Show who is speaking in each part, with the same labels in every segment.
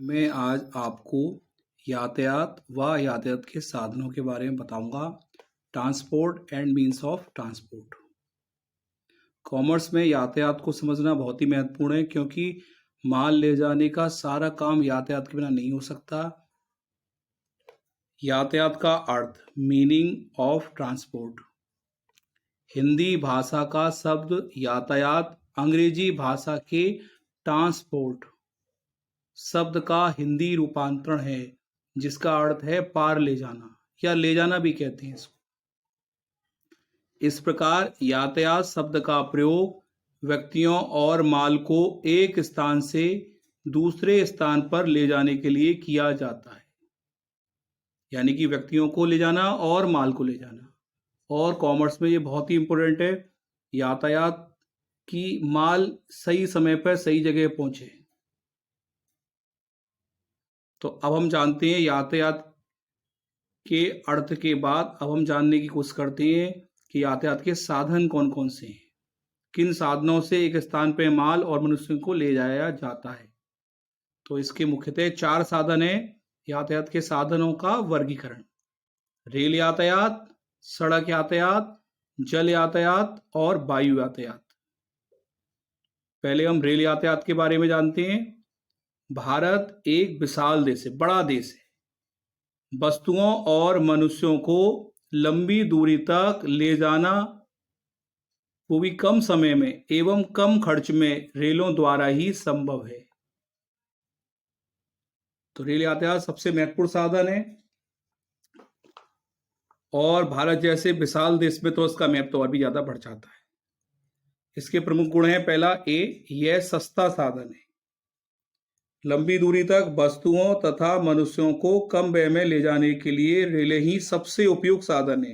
Speaker 1: मैं आज आपको यातायात व यातायात के साधनों के बारे में बताऊंगा। Transport and means of transport. Commerce में यातायात को समझना बहुत ही महत्वपूर्ण है, क्योंकि माल ले जाने का सारा काम यातायात के बिना नहीं हो सकता। यातायात का अर्थ, मीनिंग ऑफ ट्रांसपोर्ट। हिंदी भाषा का शब्द यातायात अंग्रेजी भाषा के ट्रांसपोर्ट शब्द का हिंदी रूपांतरण है, जिसका अर्थ है पार ले जाना या ले जाना भी कहते हैं इसको। इस प्रकार यातायात शब्द का प्रयोग व्यक्तियों और माल को एक स्थान से दूसरे स्थान पर ले जाने के लिए किया जाता है, यानी कि व्यक्तियों को ले जाना और माल को ले जाना। और कॉमर्स में ये बहुत ही इंपॉर्टेंट है, यातायात की माल सही समय पर सही जगह पहुंचे। तो अब हम जानते हैं यातायात के अर्थ के बाद अब हम जानने की कोशिश करते हैं कि यातायात के साधन कौन कौन से हैं, किन साधनों से एक स्थान पर माल और मनुष्य को ले जाया जाता है। तो इसके मुख्यतः 4 साधन हैं यातायात के साधनों का वर्गीकरण: रेल यातायात, सड़क यातायात, जल यातायात और वायु यातायात। पहले हम रेल यातायात के बारे में जानते हैं। भारत एक विशाल देश है, बड़ा देश है। वस्तुओं और मनुष्यों को लंबी दूरी तक ले जाना, वो भी कम समय में एवं कम खर्च में, रेलों द्वारा ही संभव है। तो रेल यातायात सबसे महत्वपूर्ण साधन है, और भारत जैसे विशाल देश में तो इसका महत्व और भी ज्यादा बढ़ जाता है। इसके प्रमुख गुण हैं: पहला, यह सस्ता साधन है। लंबी दूरी तक वस्तुओं तथा मनुष्यों को कम व्यय में ले जाने के लिए रेलें ही सबसे उपयुक्त साधन है।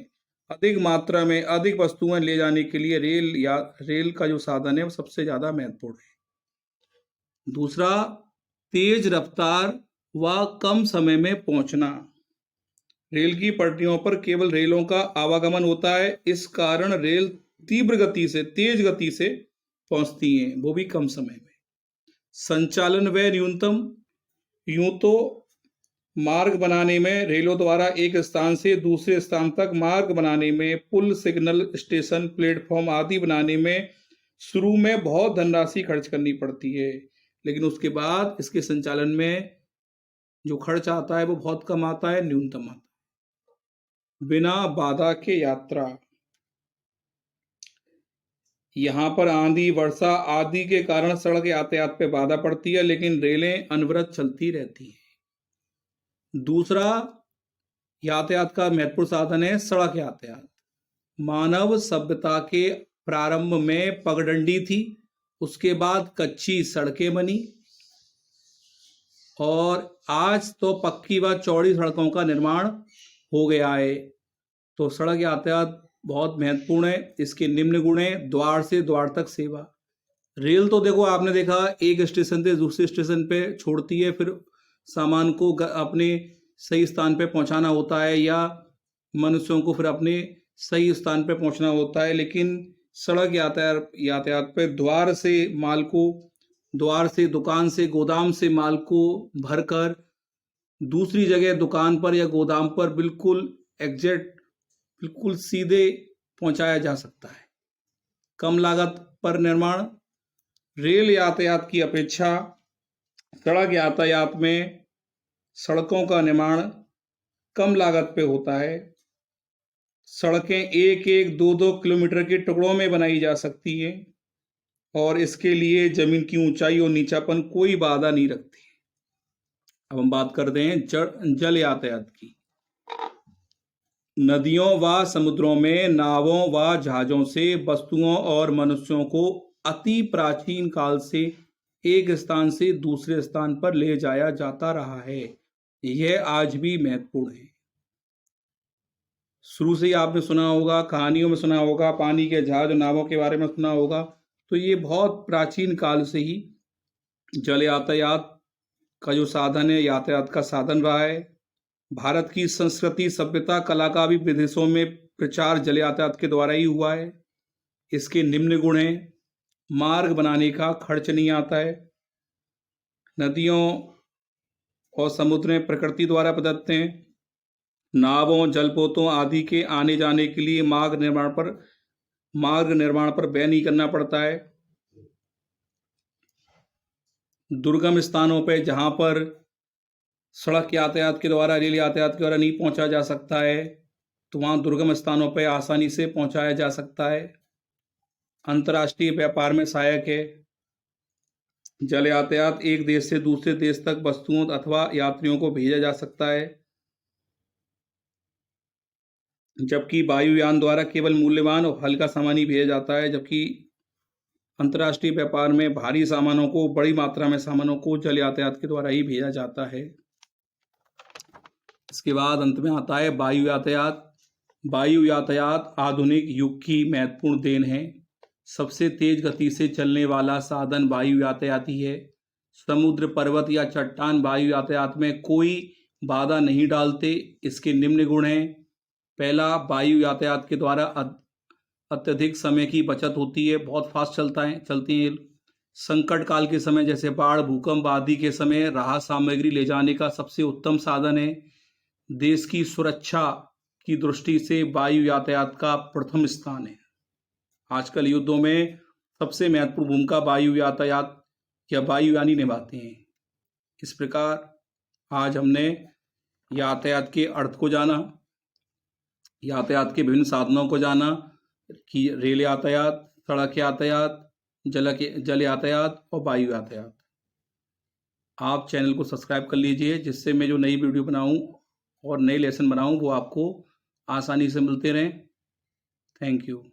Speaker 1: अधिक मात्रा में अधिक वस्तुएं ले जाने के लिए रेल का जो साधन है वो सबसे ज्यादा महत्वपूर्ण है। दूसरा, तेज रफ्तार व कम समय में पहुंचना। रेल की पटरियों पर केवल रेलों का आवागमन होता है, इस कारण रेल तीव्र गति से, तेज गति से पहुंचती हैं, वो भी कम समय में। संचालन व्यय न्यूनतम। यूं तो मार्ग बनाने में, रेलों द्वारा एक स्थान से दूसरे स्थान तक मार्ग बनाने में, पुल, सिग्नल, स्टेशन, प्लेटफॉर्म आदि बनाने में शुरू में बहुत धनराशि खर्च करनी पड़ती है, लेकिन उसके बाद इसके संचालन में जो खर्च आता है वो बहुत कम आता है, न्यूनतम आता है। बिना बाधा के यात्रा। यहाँ पर आंधी, वर्षा आदि के कारण सड़क यातायात पे बाधा पड़ती है, लेकिन रेलें अनवरत चलती रहती हैं। दूसरा यातायात का महत्वपूर्ण साधन है सड़क यातायात। मानव सभ्यता के प्रारंभ में पगडंडी थी, उसके बाद कच्ची सड़कें बनी, और आज तो पक्की व चौड़ी सड़कों का निर्माण हो गया है। तो सड़क यातायात बहुत महत्वपूर्ण है। इसके निम्न गुण हैं: द्वार से द्वार तक सेवा। रेल तो देखो, आपने देखा, एक स्टेशन से दूसरे स्टेशन पे छोड़ती है, फिर सामान को अपने सही स्थान पे पहुंचाना होता है, या मनुष्यों को फिर अपने सही स्थान पे पहुंचना होता है। लेकिन सड़क यातायात पे द्वार से माल को, द्वार से, दुकान से, गोदाम से माल को भरकर दूसरी जगह दुकान पर या गोदाम पर बिल्कुल एग्जैक्ट, बिल्कुल सीधे पहुंचाया जा सकता है। कम लागत पर निर्माण। रेल यातायात की अपेक्षा सड़क यातायात में सड़कों का निर्माण कम लागत पे होता है। सड़कें 1-1, 2-2 किलोमीटर के टुकड़ों में बनाई जा सकती हैं, और इसके लिए जमीन की ऊंचाई और नीचापन कोई बाधा नहीं रखती। अब हम बात करते हैं जल यातायात की। नदियों व समुद्रों में नावों व जहाजों से वस्तुओं और मनुष्यों को अति प्राचीन काल से एक स्थान से दूसरे स्थान पर ले जाया जाता रहा है। यह आज भी महत्वपूर्ण है। शुरू से ही आपने सुना होगा, कहानियों में सुना होगा, पानी के जहाज, नावों के बारे में सुना होगा। तो ये बहुत प्राचीन काल से ही जल यातायात का जो साधन है, यातायात का साधन रहा है। भारत की संस्कृति, सभ्यता, कला का भी विदेशों में प्रचार जल यातायात के द्वारा ही हुआ है। इसके निम्न गुण हैं: मार्ग बनाने का खर्च नहीं आता है। नदियों और समुद्र में प्रकृति द्वारा प्रदत्त हैं। नावों, जलपोतों आदि के आने जाने के लिए मार्ग निर्माण पर व्यय नहीं करना पड़ता है। दुर्गम स्थानों पर जहाँ पर सड़क यातायात के द्वारा, रेल यातायात के द्वारा नहीं पहुंचा जा सकता है, तो वहाँ दुर्गम स्थानों पर आसानी से पहुंचाया जा सकता है। अंतर्राष्ट्रीय व्यापार में सहायक है। जल यातायात एक देश से दूसरे देश तक वस्तुओं अथवा यात्रियों को भेजा जा सकता है, जबकि वायुयान द्वारा केवल मूल्यवान और हल्का सामान ही भेजा जाता है। जबकि अंतर्राष्ट्रीय व्यापार में भारी सामानों को, बड़ी मात्रा में सामानों को जल यातायात के द्वारा ही भेजा जाता है। इसके बाद अंत में आता है वायु यातायात। वायु यातायात आधुनिक युग की महत्वपूर्ण देन है। सबसे तेज गति से चलने वाला साधन वायु यातायात ही है। समुद्र, पर्वत या चट्टान वायु यातायात में कोई बाधा नहीं डालते। इसके निम्न गुण हैं। पहला, वायु यातायात के द्वारा अत्यधिक समय की बचत होती है, बहुत फास्ट चलती हैं। संकट काल के समय जैसे बाढ़, भूकंप आदि के समय राहत सामग्री ले जाने का सबसे उत्तम साधन है। देश की सुरक्षा की दृष्टि से वायु यातायात का प्रथम स्थान है। आजकल युद्धों में सबसे महत्वपूर्ण भूमिका वायु यातायात या वायुयानी निभाते हैं। इस प्रकार आज हमने यातायात के अर्थ को जाना, यातायात के विभिन्न साधनों को जाना कि रेल यातायात, सड़क यातायात, जल यातायात और वायु यातायात। आप चैनल को सब्सक्राइब कर लीजिए, जिससे मैं जो नई वीडियो बनाऊं और नए लेसन बनाऊं वो आपको आसानी से मिलते रहें। Thank you.